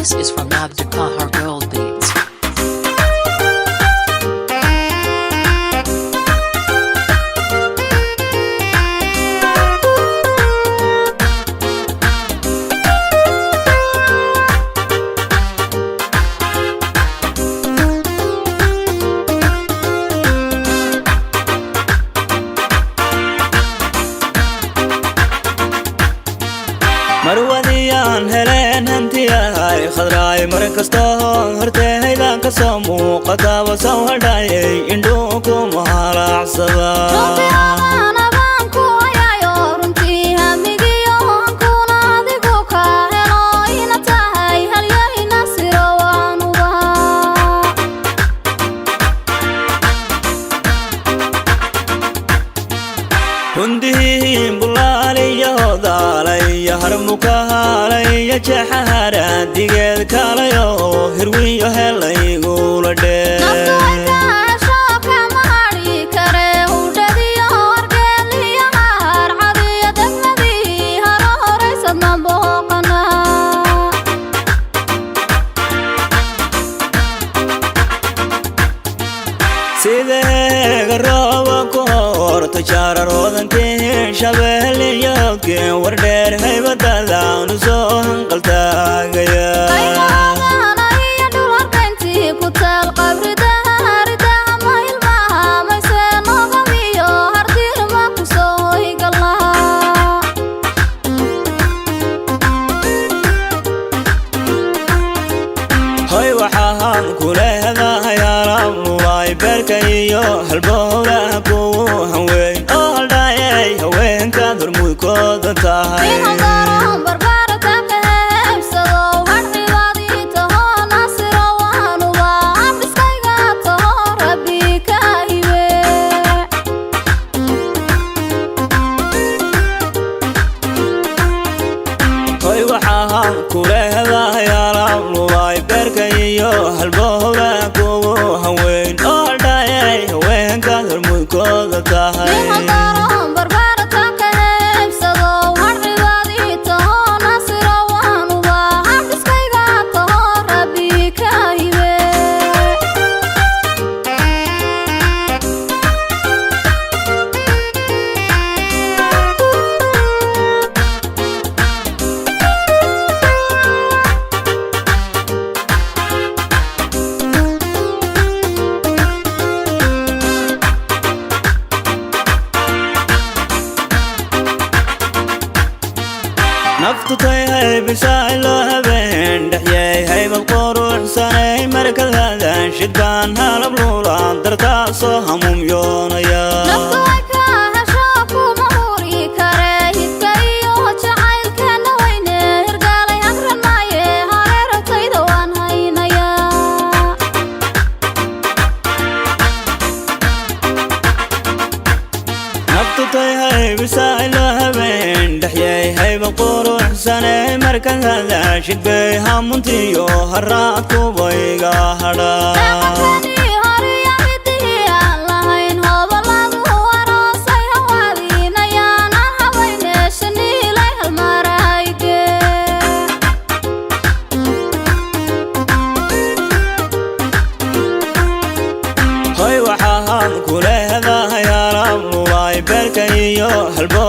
This is from Abdukahar Gold Beats. marwadiyaan heleen hantiyahay khadraay markastoo horteeydan ka soo muuqata wasaw hadhaayay indhuu ku mahalacsada hundihiin bulaaliyo daalaya harmukahalaya jaxahara digeed kalayo hirwiyo helaygula sidee garooba ku horta jaararodankii shabeeliyogeen wardheer haybadadaanu soo hanqaltaagaya hoy waxaan ku leedahay alabnulay beerka iyo halbowlaha kugu hanweyn oo haldhaayay haweenkaad hormuudkooda tahay hoy waxaan ku leedahay alabnulay beerka iyo halbowlaha kugu hanweyn oo haldhaayay haweenkaad hormuudkooda tahay naftu tahay bisay loo habeen dhexyay haybad quruxsanay markadadan shidbaan halab luulaan dartaasoo hamuumyoonaya naftu tahay bisay loo habeen dhexyay haybad quruxsanay markadada shidbay hamuntiyo haraadkubayga hadhaa hoy waxaan ku leedahay alabnulay beerka iyo halbo